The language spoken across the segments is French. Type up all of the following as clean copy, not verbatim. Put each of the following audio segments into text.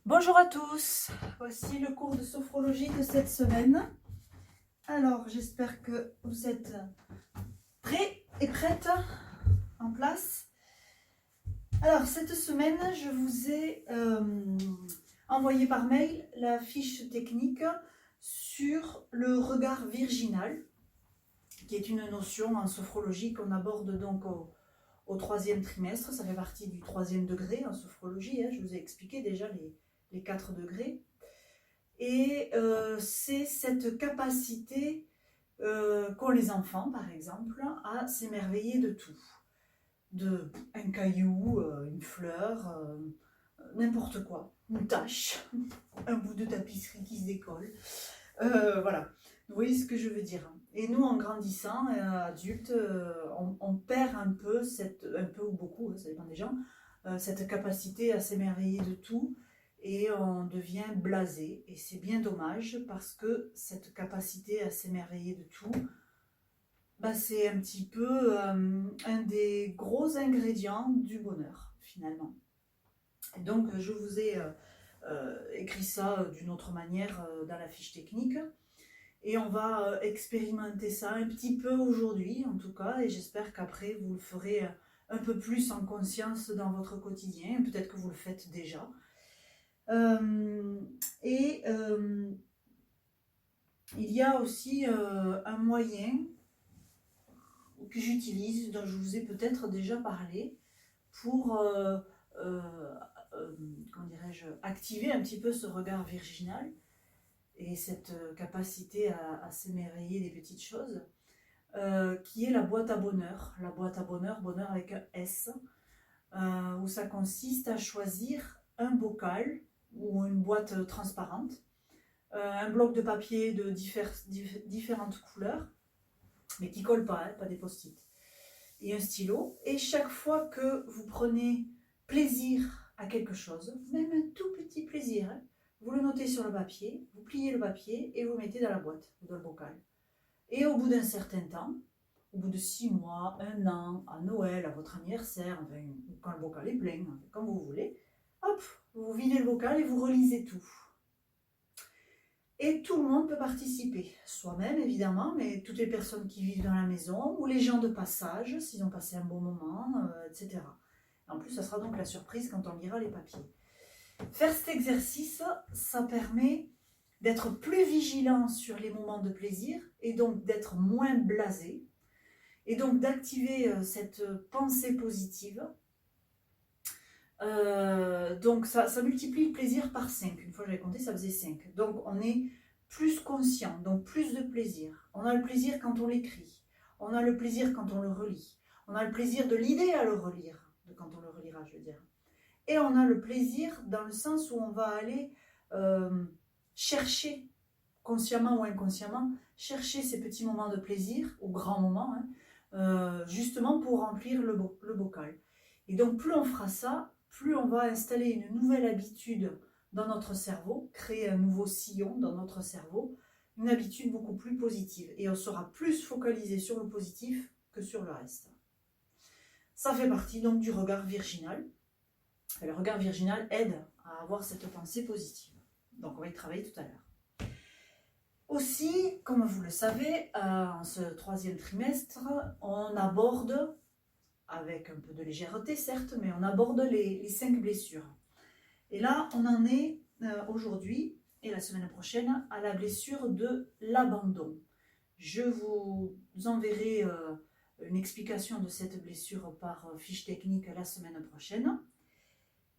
Bonjour à tous, voici le cours de sophrologie de cette semaine. Alors j'espère que vous êtes prêts et prêtes, en place. Alors cette semaine je vous ai envoyé par mail la fiche technique sur le regard virginal, qui est une notion en sophrologie qu'on aborde donc au troisième trimestre. Ça fait partie du troisième degré en sophrologie, je vous ai expliqué déjà les 4 degrés. Et c'est cette capacité qu'ont les enfants, par exemple, à s'émerveiller de tout. De un caillou, une fleur, n'importe quoi, une tache, un bout de tapisserie qui se décolle. Voilà, vous voyez ce que je veux dire. Et nous, en grandissant, adultes, on perd un peu, un peu ou beaucoup, ça dépend des gens, cette capacité à s'émerveiller de tout. Et on devient blasé. Et c'est bien dommage parce que cette capacité à s'émerveiller de tout, c'est un petit peu un des gros ingrédients du bonheur, finalement. Et donc, je vous ai écrit ça d'une autre manière dans la fiche technique. Et on va expérimenter ça un petit peu aujourd'hui, en tout cas. Et j'espère qu'après, vous le ferez un peu plus en conscience dans votre quotidien. Peut-être que vous le faites déjà. Il y a aussi un moyen que j'utilise, dont je vous ai peut-être déjà parlé, pour comment dirais-je, activer un petit peu ce regard virginal et cette capacité à s'émerveiller des petites choses, qui est la boîte à bonheur. La boîte à bonheur, bonheur avec un S, où ça consiste à choisir un bocal ou une boîte transparente, un bloc de papier de différentes couleurs, mais qui ne colle pas, pas des post-it, et un stylo. Et chaque fois que vous prenez plaisir à quelque chose, même un tout petit plaisir, vous le notez sur le papier, vous pliez le papier et vous mettez dans la boîte ou dans le bocal. Et au bout d'un certain temps, au bout de 6 mois, 1 an, à Noël, à votre anniversaire, enfin, quand le bocal est plein, quand vous voulez, hop, vous videz le bocal et vous relisez tout. Et tout le monde peut participer, soi-même évidemment, mais toutes les personnes qui vivent dans la maison, ou les gens de passage, s'ils ont passé un bon moment, etc. En plus, ça sera donc la surprise quand on lira les papiers. Faire cet exercice, ça permet d'être plus vigilant sur les moments de plaisir, et donc d'être moins blasé, et donc d'activer cette pensée positive. Donc ça multiplie le plaisir par 5. Une fois que j'avais compté, ça faisait 5. Donc on est plus conscient, donc plus de plaisir. On a le plaisir quand on l'écrit. On a le plaisir quand on le relit. On a le plaisir de l'idée à le relire, quand on le relira, je veux dire. Et on a le plaisir dans le sens où on va aller chercher, consciemment ou inconsciemment, chercher ces petits moments de plaisir, ou grands moments, justement pour remplir le bocal. Et donc plus on fera ça, plus on va installer une nouvelle habitude dans notre cerveau, créer un nouveau sillon dans notre cerveau, une habitude beaucoup plus positive. Et on sera plus focalisé sur le positif que sur le reste. Ça fait partie donc du regard virginal. Et le regard virginal aide à avoir cette pensée positive. Donc on va y travailler tout à l'heure. Aussi, comme vous le savez, en ce troisième trimestre, on aborde, avec un peu de légèreté certes, mais on aborde les 5 blessures. Et là, on en est aujourd'hui et la semaine prochaine à la blessure de l'abandon. Je vous enverrai une explication de cette blessure par fiche technique la semaine prochaine.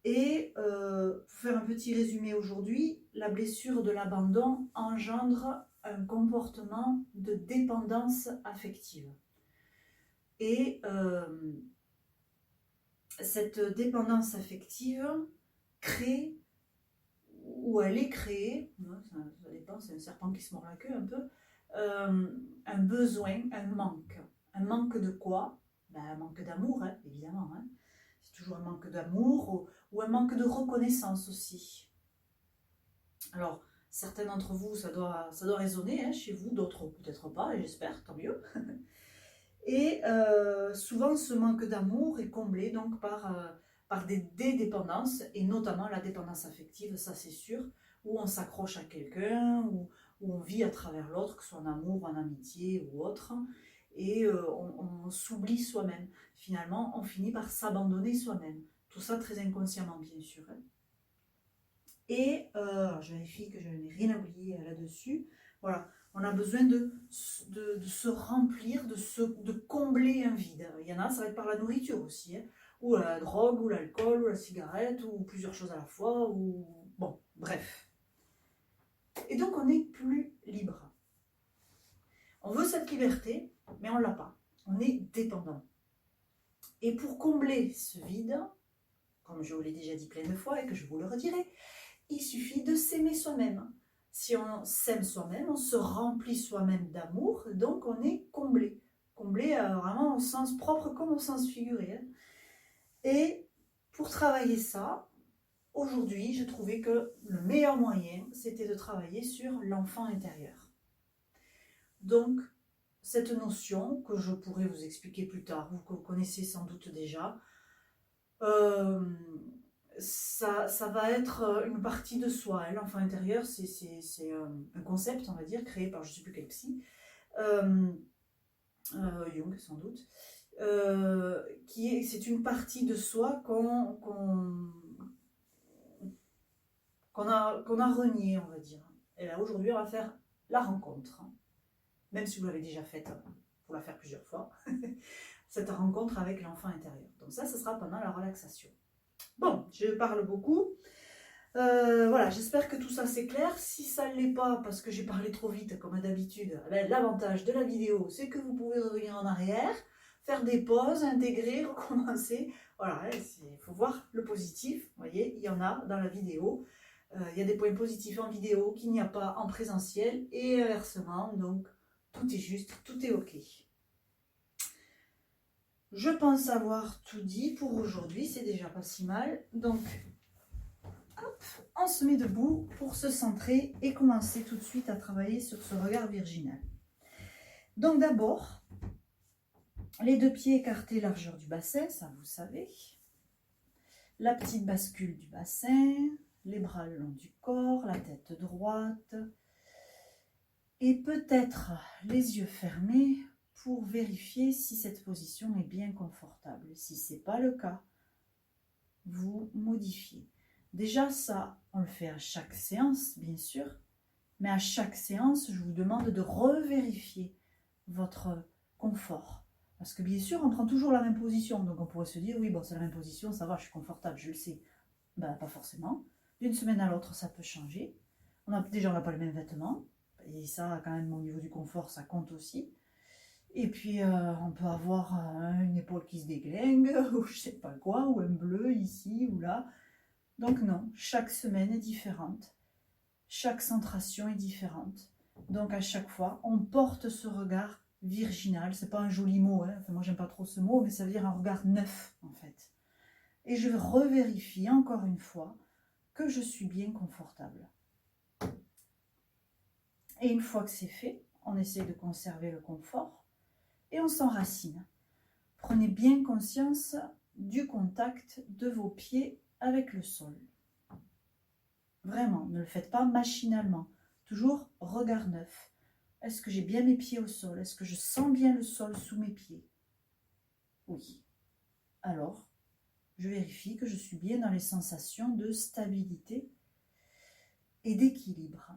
Et pour faire un petit résumé aujourd'hui, la blessure de l'abandon engendre un comportement de dépendance affective. Et cette dépendance affective crée, ou elle est créée, ça dépend, c'est un serpent qui se mord la queue un peu, un besoin, un manque. Un manque de quoi? Un manque d'amour, évidemment. C'est toujours un manque d'amour ou un manque de reconnaissance aussi. Alors, certains d'entre vous, ça doit résonner chez vous, d'autres peut-être pas, et j'espère, tant mieux. Et souvent, ce manque d'amour est comblé donc par par des dépendances, et notamment la dépendance affective, ça c'est sûr, où on s'accroche à quelqu'un, où on vit à travers l'autre, que ce soit en amour, en amitié ou autre, et on s'oublie soi-même. Finalement, on finit par s'abandonner soi-même. Tout ça très inconsciemment, bien sûr. Et je vérifie que je n'ai rien oublié là-dessus. Voilà, on a besoin de se remplir, de combler un vide. Il y en a, ça va être par la nourriture aussi, hein, ou la drogue, ou l'alcool, ou la cigarette, ou plusieurs choses à la fois, ou... Bon, bref. Et donc, on n'est plus libre. On veut cette liberté, mais on ne l'a pas. On est dépendant. Et pour combler ce vide, comme je vous l'ai déjà dit plein de fois et que je vous le redirai, il suffit de s'aimer soi-même. Si on s'aime soi-même, on se remplit soi-même d'amour, donc on est comblé. Comblé vraiment au sens propre comme au sens figuré. Et pour travailler ça, aujourd'hui, j'ai trouvé que le meilleur moyen, c'était de travailler sur l'enfant intérieur. Donc, cette notion que je pourrais vous expliquer plus tard, vous que vous connaissez sans doute déjà, ça va être une partie de soi. L'enfant intérieur, c'est un concept, on va dire, créé par je ne sais plus quel psy, Jung sans doute, c'est une partie de soi qu'on a renié, on va dire. Et là, aujourd'hui, on va faire la rencontre. Même si vous l'avez déjà faite, pour la faire plusieurs fois, cette rencontre avec l'enfant intérieur. Donc ça, ce sera pendant la relaxation. Bon, je parle beaucoup. Voilà, j'espère que tout ça c'est clair. Si ça ne l'est pas, parce que j'ai parlé trop vite, comme d'habitude, l'avantage de la vidéo, c'est que vous pouvez revenir en arrière, faire des pauses, intégrer, recommencer. Voilà, il faut voir le positif. Vous voyez, il y en a dans la vidéo. Il y a des points positifs en vidéo qu'il n'y a pas en présentiel et inversement. Donc, tout est juste, tout est OK. Je pense avoir tout dit pour aujourd'hui, c'est déjà pas si mal. Donc, hop, on se met debout pour se centrer et commencer tout de suite à travailler sur ce regard virginal. Donc d'abord, les deux pieds écartés largeur du bassin, ça vous savez. La petite bascule du bassin, les bras le long du corps, la tête droite. Et peut-être les yeux fermés pour vérifier si cette position est bien confortable. Si ce n'est pas le cas, vous modifiez. Déjà ça, on le fait à chaque séance, bien sûr, mais à chaque séance, je vous demande de revérifier votre confort. Parce que bien sûr, on prend toujours la même position, donc on pourrait se dire, oui, bon, c'est la même position, ça va, je suis confortable, je le sais. Ben, pas forcément. D'une semaine à l'autre, ça peut changer. Déjà, on n'a pas les mêmes vêtements, et ça, quand même, au niveau du confort, ça compte aussi. Et puis, on peut avoir une épaule qui se déglingue, ou je sais pas quoi, ou un bleu ici ou là. Donc non, chaque semaine est différente. Chaque centration est différente. Donc à chaque fois, on porte ce regard virginal. C'est pas un joli mot, hein. Enfin, moi j'aime pas trop ce mot, mais ça veut dire un regard neuf en fait. Et je revérifie encore une fois que je suis bien confortable. Et une fois que c'est fait, on essaie de conserver le confort et on s'enracine. Prenez bien conscience du contact de vos pieds avec le sol. Vraiment, ne le faites pas machinalement. Toujours regard neuf. Est-ce que j'ai bien mes pieds au sol? Est-ce que je sens bien le sol sous mes pieds? Oui. Alors, je vérifie que je suis bien dans les sensations de stabilité et d'équilibre.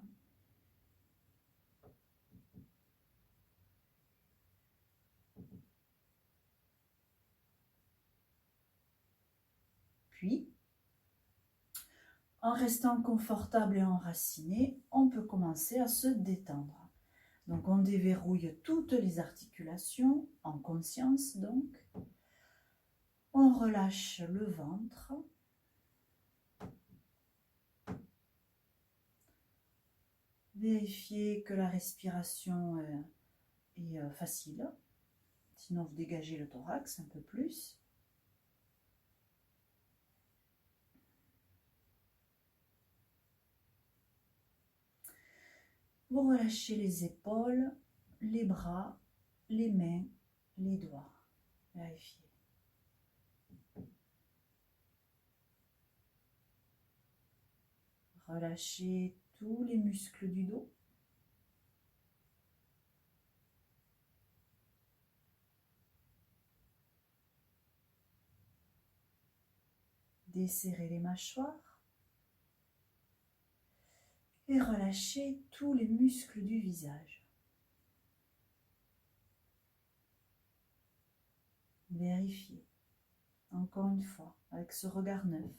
Puis, en restant confortable et enraciné, on peut commencer à se détendre. Donc, on déverrouille toutes les articulations, en conscience donc. On relâche le ventre. Vérifiez que la respiration est facile. Sinon, vous dégagez le thorax un peu plus. Vous relâchez les épaules, les bras, les mains, les doigts. Vérifiez. Relâchez tous les muscles du dos. Desserrez les mâchoires. Et relâchez tous les muscles du visage. Vérifiez, encore une fois, avec ce regard neuf.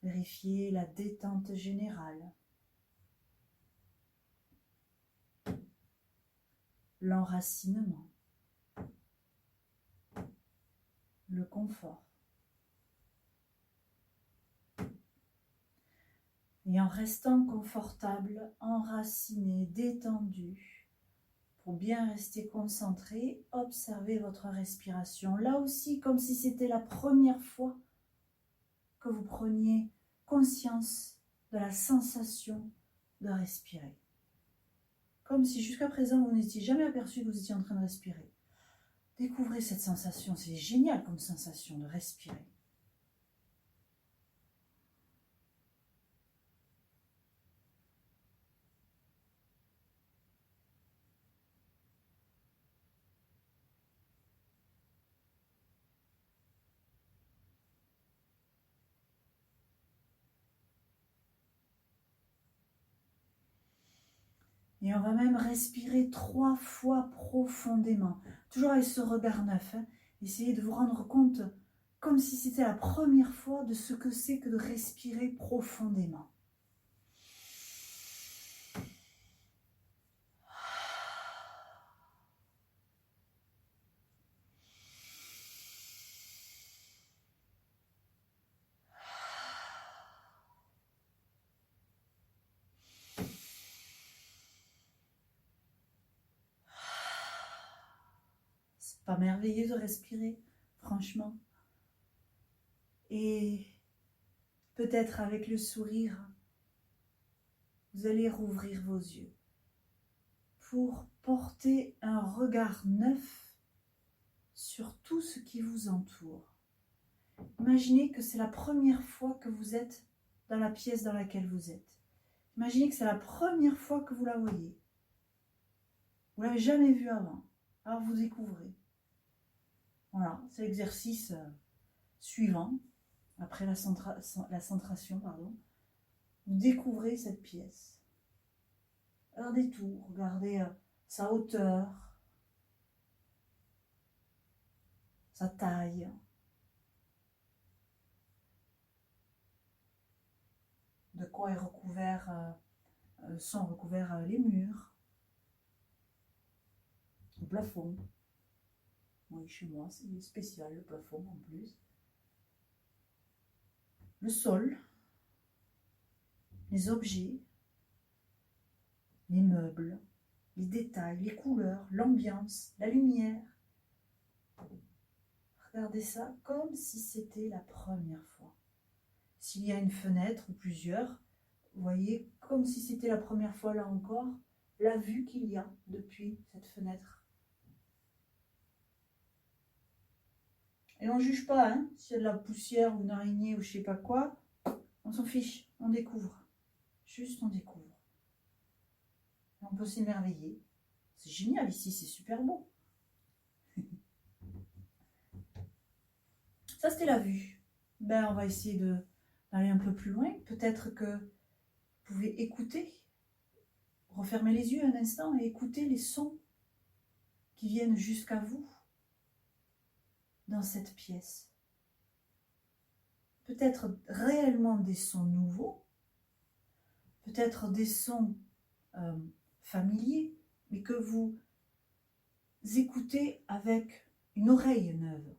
Vérifiez la détente générale. L'enracinement. Le confort. Et en restant confortable, enraciné, détendu, pour bien rester concentré, observez votre respiration. Là aussi, comme si c'était la première fois que vous preniez conscience de la sensation de respirer. Comme si jusqu'à présent, vous n'étiez jamais aperçu que vous étiez en train de respirer. Découvrez cette sensation, c'est génial comme sensation de respirer. Et on va même respirer 3 fois profondément. Toujours avec ce regard neuf. Essayez de vous rendre compte, comme si c'était la première fois, de ce que c'est que de respirer profondément. C'est pas merveilleux de respirer, franchement. Et peut-être avec le sourire, vous allez rouvrir vos yeux pour porter un regard neuf sur tout ce qui vous entoure. Imaginez que c'est la première fois que vous êtes dans la pièce dans laquelle vous êtes. Imaginez que c'est la première fois que vous la voyez. Vous ne l'avez jamais vue avant. Alors vous découvrez. Voilà, c'est l'exercice suivant, après la centration, pardon. Vous découvrez cette pièce. Regardez tout, regardez sa hauteur, sa taille, de quoi est recouvert, sont recouverts les murs, le plafond. Oui, chez moi, c'est spécial le plafond en plus. Le sol, les objets, les meubles, les détails, les couleurs, l'ambiance, la lumière. Regardez ça comme si c'était la première fois. S'il y a une fenêtre ou plusieurs, vous voyez comme si c'était la première fois là encore, la vue qu'il y a depuis cette fenêtre. Et on ne juge pas, hein, s'il y a de la poussière ou une araignée ou je sais pas quoi, on s'en fiche, on découvre. Juste on découvre. Et on peut s'émerveiller. C'est génial ici, c'est super beau. Ça c'était la vue. Ben, on va essayer d'aller un peu plus loin. Peut-être que vous pouvez écouter. Refermez les yeux un instant et écoutez les sons qui viennent jusqu'à vous dans cette pièce. Peut-être réellement des sons nouveaux, peut-être des sons familiers, mais que vous écoutez avec une oreille neuve,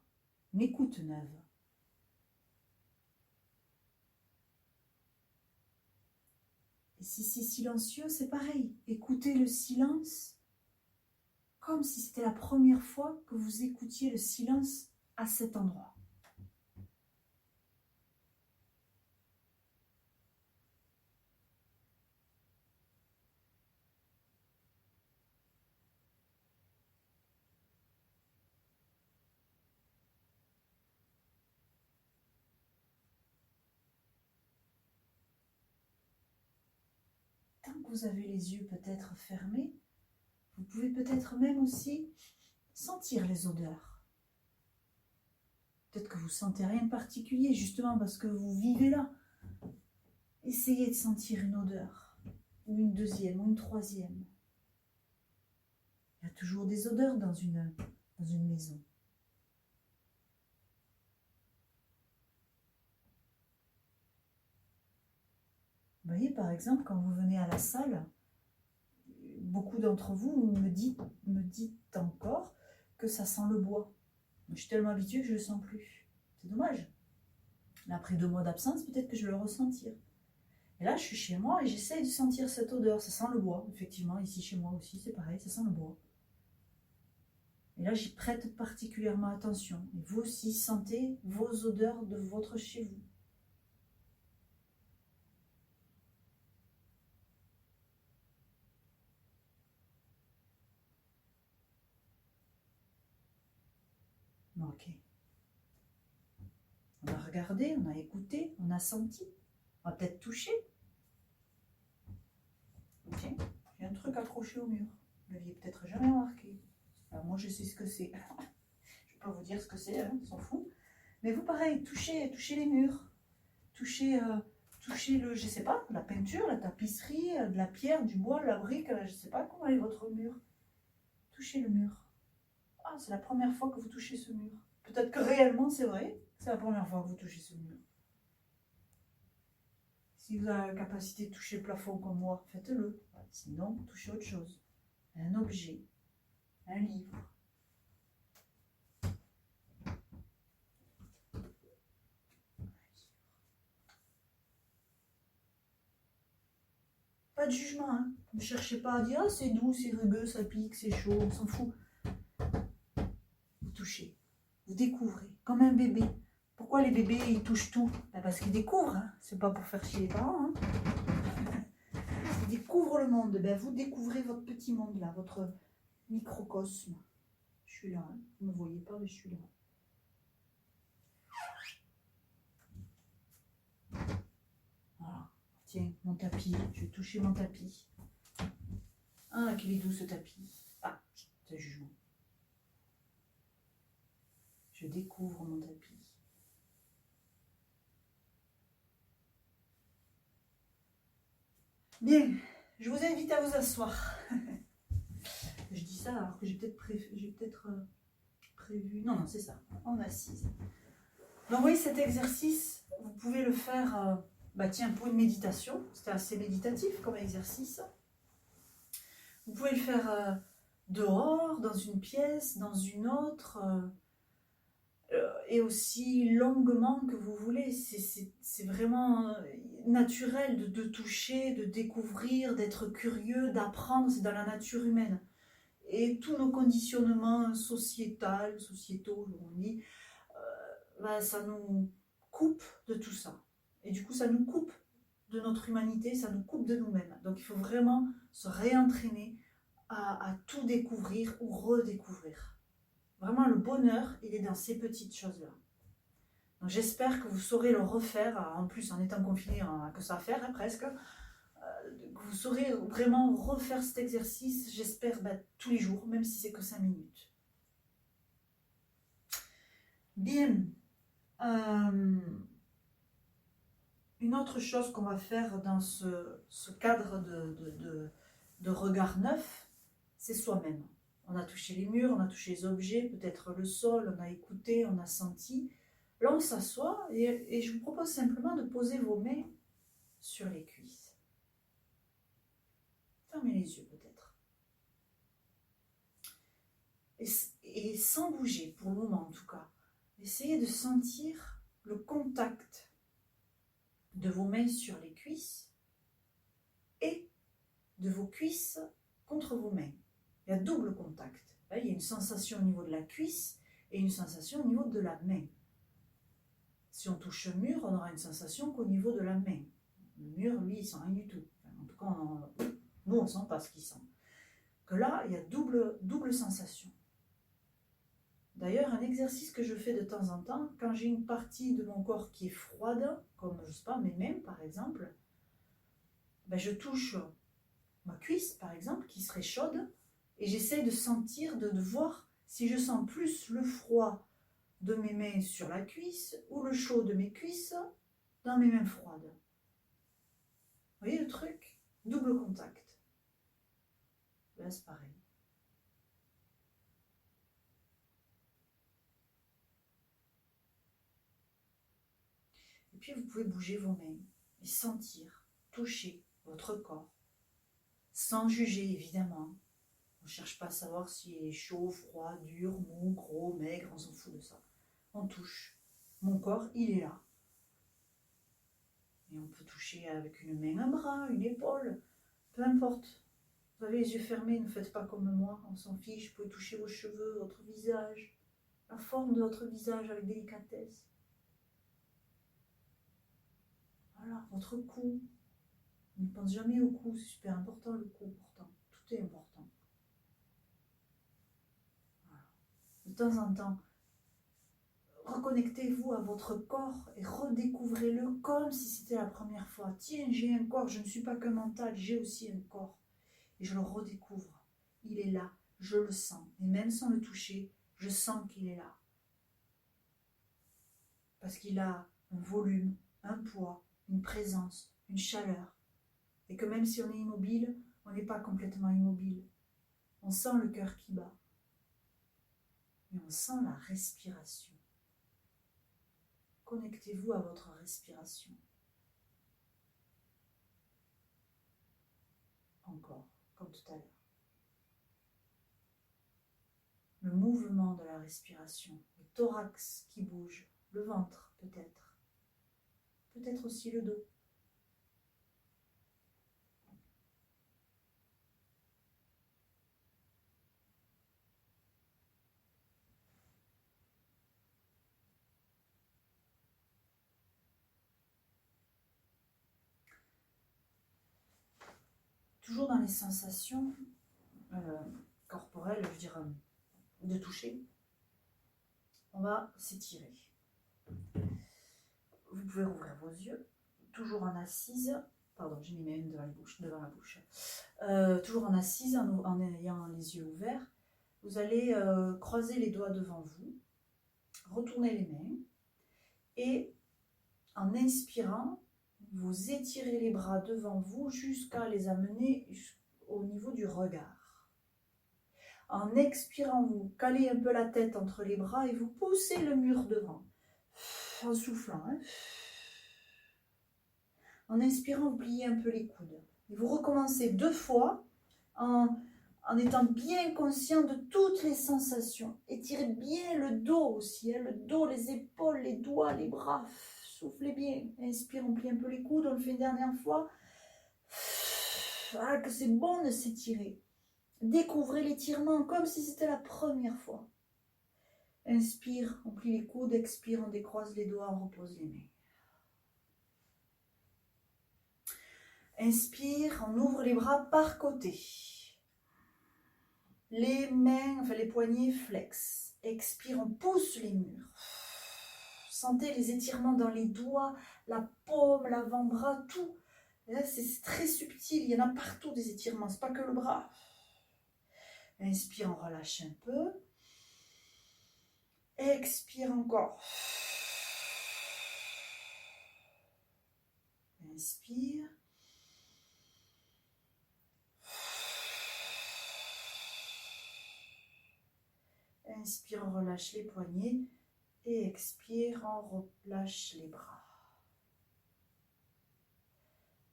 une écoute neuve. Et si c'est silencieux, c'est pareil. Écoutez le silence comme si c'était la première fois que vous écoutiez le silence à cet endroit. que vous avez les yeux peut-être fermés, vous pouvez peut-être même aussi sentir les odeurs. Peut-être que vous ne sentez rien de particulier, justement parce que vous vivez là. Essayez de sentir une odeur, ou une deuxième, ou une troisième. Il y a toujours des odeurs dans une maison. Vous voyez, par exemple, quand vous venez à la salle, beaucoup d'entre vous me dites encore que ça sent le bois. Je suis tellement habituée que je ne le sens plus. C'est dommage. Mais après 2 mois d'absence, peut-être que je vais le ressentir. Et là, je suis chez moi et j'essaye de sentir cette odeur. Ça sent le bois, effectivement. Ici, chez moi aussi, c'est pareil, ça sent le bois. Et là, j'y prête particulièrement attention. Et vous aussi, sentez vos odeurs de votre chez vous. Ok. On a regardé, on a écouté, on a senti. On va peut-être toucher. Tiens, il y a un truc accroché au mur. Vous l'aviez peut-être jamais remarqué. Alors moi, je sais ce que c'est. Je ne vais pas vous dire ce que c'est, hein, on s'en fout. Mais vous, pareil, touchez les murs. Touchez le, je sais pas, la peinture, la tapisserie, de la pierre, du bois, la brique, je sais pas comment est votre mur. Touchez le mur. Ah, c'est la première fois que vous touchez ce mur. Peut-être que réellement, c'est vrai, c'est la première fois que vous touchez ce mur. Si vous avez la capacité de toucher le plafond comme moi, faites-le. Sinon, touchez autre chose. Un objet, un livre. Pas de jugement, hein. Ne cherchez pas à dire ah, c'est doux, c'est rugueux, ça pique, c'est chaud, on s'en fout. Vous touchez, vous découvrez, comme un bébé. Pourquoi les bébés ils touchent tout? Parce qu'ils découvrent, hein. C'est pas pour faire chier les parents. Hein. Ils découvrent le monde. Vous découvrez votre petit monde là, votre microcosme. Je suis là, hein. Vous ne me voyez pas, mais je suis là. Voilà. Tiens, mon tapis, je vais toucher mon tapis. Ah, qu'il est doux ce tapis. Ah, c'est un jugement. Je découvre mon tapis. Bien, je vous invite à vous asseoir. Je dis ça alors que j'ai peut-être prévu. Non, c'est ça, en assise. Donc, vous voyez, cet exercice, vous pouvez le faire pour une méditation. C'était assez méditatif comme exercice. Vous pouvez le faire dehors, dans une pièce, dans une autre, et aussi longuement que vous voulez. C'est vraiment naturel de toucher, de découvrir, d'être curieux, d'apprendre. C'est dans la nature humaine. Et tous nos conditionnements sociétaux, on dit, ça nous coupe de tout ça. Et du coup, ça nous coupe de notre humanité, ça nous coupe de nous-mêmes. Donc, il faut vraiment se réentraîner à tout découvrir ou redécouvrir. Vraiment, le bonheur, il est dans ces petites choses-là. Donc, j'espère que vous saurez le refaire, en plus en étant confiné, que ça à faire, hein, presque. Que vous saurez vraiment refaire cet exercice, j'espère, tous les jours, même si c'est que 5 minutes. Bien. Une autre chose qu'on va faire dans ce cadre de regard neuf, c'est soi-même. On a touché les murs, on a touché les objets, peut-être le sol, on a écouté, on a senti. Là, on s'assoit et je vous propose simplement de poser vos mains sur les cuisses. Fermez les yeux peut-être. Et sans bouger, pour le moment en tout cas, essayez de sentir le contact de vos mains sur les cuisses et de vos cuisses contre vos mains. Il y a double contact. Là, il y a une sensation au niveau de la cuisse et une sensation au niveau de la main. Si on touche le mur, on aura une sensation qu'au niveau de la main. Le mur, lui, il sent rien du tout. En tout cas, nous, on ne sent pas ce qu'il sent. Que là, il y a double sensation. D'ailleurs, un exercice que je fais de temps en temps, quand j'ai une partie de mon corps qui est froide, comme, je sais pas, mes mains par exemple, je touche ma cuisse, par exemple, qui serait chaude, et j'essaie de sentir, de voir si je sens plus le froid de mes mains sur la cuisse ou le chaud de mes cuisses dans mes mains froides. Vous voyez le truc? Double contact. Là, c'est pareil. Et puis, vous pouvez bouger vos mains et sentir, toucher votre corps, sans juger, évidemment. On ne cherche pas à savoir s'il est chaud, froid, dur, mou, gros, maigre, on s'en fout de ça. On touche. Mon corps, il est là. Et on peut toucher avec une main un bras, une épaule, peu importe. Vous avez les yeux fermés, ne faites pas comme moi, on s'en fiche. Vous pouvez toucher vos cheveux, votre visage, la forme de votre visage avec délicatesse. Voilà, votre cou. On ne pense jamais au cou, c'est super important le cou pourtant. Tout est important. Voilà. De temps en temps, reconnectez-vous à votre corps et redécouvrez-le comme si c'était la première fois. Tiens, j'ai un corps, je ne suis pas qu'un mental, j'ai aussi un corps. Et je le redécouvre. Il est là, je le sens. Et même sans le toucher, je sens qu'il est là. Parce qu'il a un volume, un poids, une présence, une chaleur. Et que même si on est immobile, on n'est pas complètement immobile. On sent le cœur qui bat. Et on sent la respiration. Connectez-vous à votre respiration. Encore, comme tout à l'heure. Le mouvement de la respiration, le thorax qui bouge, le ventre peut-être, peut-être aussi le dos. Toujours dans les sensations corporelles, je veux dire, de toucher, on va s'étirer. Vous pouvez rouvrir vos yeux, toujours en assise. Pardon, j'ai mis mes mains devant la bouche. Toujours en assise, en ayant les yeux ouverts. Vous allez croiser les doigts devant vous, retourner les mains et en inspirant, vous étirez les bras devant vous jusqu'à les amener au niveau du regard. En expirant, vous calez un peu la tête entre les bras et vous poussez le mur devant. En soufflant. Hein. En inspirant, vous pliez un peu les coudes. Et vous recommencez 2 fois en étant bien conscient de toutes les sensations. Étirez bien le dos aussi, hein, le dos, les épaules, les doigts, les bras. Soufflez bien. Inspire, on plie un peu les coudes, on le fait une dernière fois. Ah, que c'est bon de s'étirer. Découvrez l'étirement comme si c'était la première fois. Inspire, on plie les coudes, expire, on décroise les doigts, on repose les mains. Inspire, on ouvre les bras par côté. Les mains, enfin les poignets flex. Expire, on pousse les murs. Sentez les étirements dans les doigts, la paume, l'avant-bras, tout. Et là, c'est très subtil, il y en a partout des étirements, c'est pas que le bras. Inspire, on relâche un peu. Expire encore. Inspire. Inspire, on relâche les poignets. Et expire, on relâche les bras.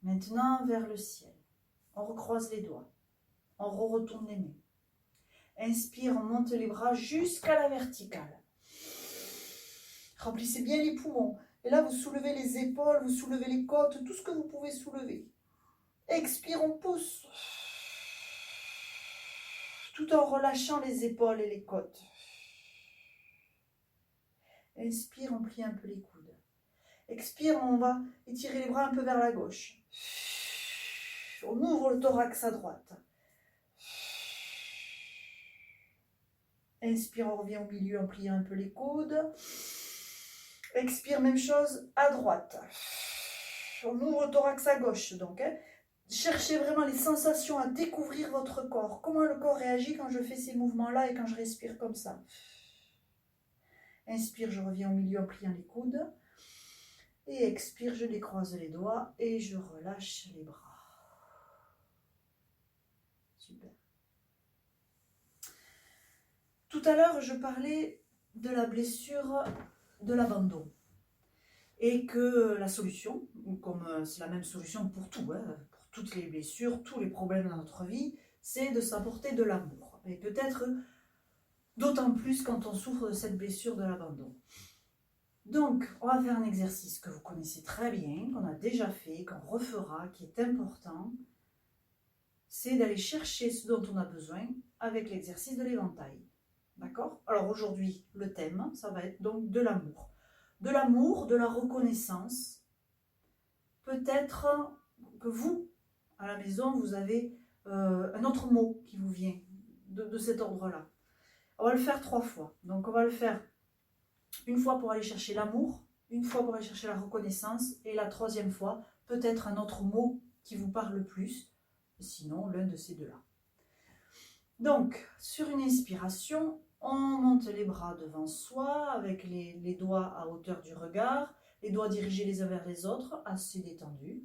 Maintenant, vers le ciel. On recroise les doigts. On retourne les mains. Inspire, on monte les bras jusqu'à la verticale. Remplissez bien les poumons. Et là, vous soulevez les épaules, vous soulevez les côtes, tout ce que vous pouvez soulever. Expire, on pousse. Tout en relâchant les épaules et les côtes. Inspire, on plie un peu les coudes. Expire, on va étirer les bras un peu vers la gauche. On ouvre le thorax à droite. Inspire, on revient au milieu en pliant un peu les coudes. Expire, même chose à droite. On ouvre le thorax à gauche, donc. Hein. cherchez vraiment les sensations, à découvrir votre corps. Comment le corps réagit quand je fais ces mouvements-là et quand je respire comme ça. Inspire, je reviens au milieu en pliant les coudes. Et expire, je décroise les doigts et je relâche les bras. Super. Tout à l'heure, je parlais de la blessure de l'abandon. Et que la solution, comme c'est la même solution pour tout, pour toutes les blessures, tous les problèmes dans notre vie, c'est de s'apporter de l'amour. Et peut-être d'autant plus quand on souffre de cette blessure de l'abandon. Donc, on va faire un exercice que vous connaissez très bien, qu'on a déjà fait, qu'on refera, qui est important. C'est d'aller chercher ce dont on a besoin avec l'exercice de l'éventail. D'accord? Alors aujourd'hui, le thème, ça va être donc de l'amour. De l'amour, de la reconnaissance. Peut-être que vous, à la maison, vous avez un autre mot qui vous vient de cet ordre-là. On va le faire 3 fois. Donc on va le faire une fois pour aller chercher l'amour, une fois pour aller chercher la reconnaissance, et la 3e fois, peut-être un autre mot qui vous parle le plus, sinon l'un de ces deux-là. Donc, sur une inspiration, on monte les bras devant soi, avec les doigts à hauteur du regard, les doigts dirigés les uns vers les autres, assez détendus.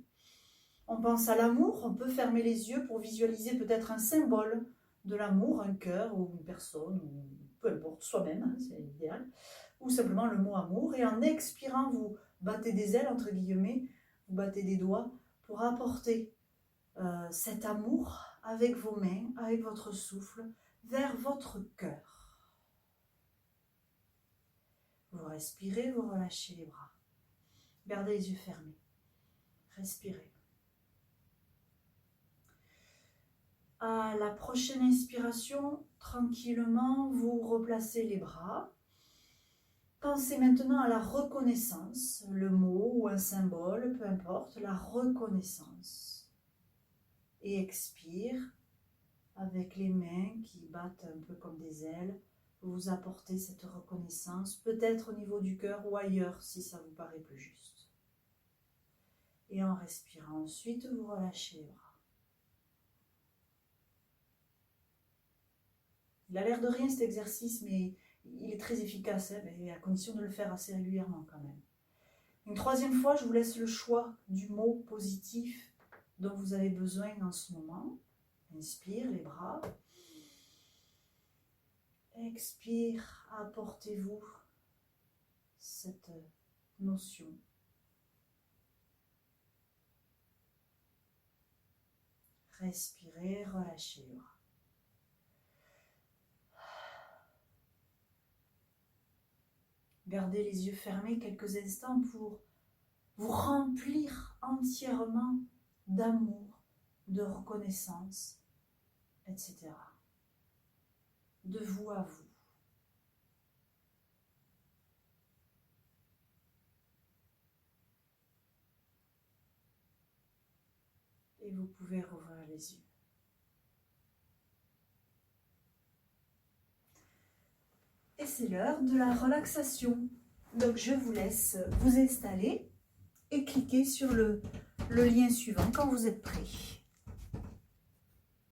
On pense à l'amour, on peut fermer les yeux pour visualiser peut-être un symbole de l'amour, un cœur ou une personne, ou peu importe, soi-même, c'est l'idéal, ou simplement le mot amour. Et en expirant, vous battez des ailes, entre guillemets, vous battez des doigts pour apporter cet amour avec vos mains, avec votre souffle, vers votre cœur. Vous respirez, vous relâchez les bras. Gardez les yeux fermés. Respirez. À la prochaine inspiration, tranquillement, vous replacez les bras. Pensez maintenant à la reconnaissance, le mot ou un symbole, peu importe, la reconnaissance. Et expire, avec les mains qui battent un peu comme des ailes, vous apportez cette reconnaissance, peut-être au niveau du cœur ou ailleurs, si ça vous paraît plus juste. Et en respirant ensuite, vous relâchez les bras. Il a l'air de rien cet exercice, mais il est très efficace, mais à condition de le faire assez régulièrement quand même. Une 3e fois, je vous laisse le choix du mot positif dont vous avez besoin en ce moment. Inspire, les bras. Expire, apportez-vous cette notion. Respirez, relâchez les bras. Gardez les yeux fermés quelques instants pour vous remplir entièrement d'amour, de reconnaissance, etc. De vous à vous. Et vous pouvez rouvrir les yeux. Et c'est l'heure de la relaxation. Donc je vous laisse vous installer et cliquer sur le lien suivant quand vous êtes prêts.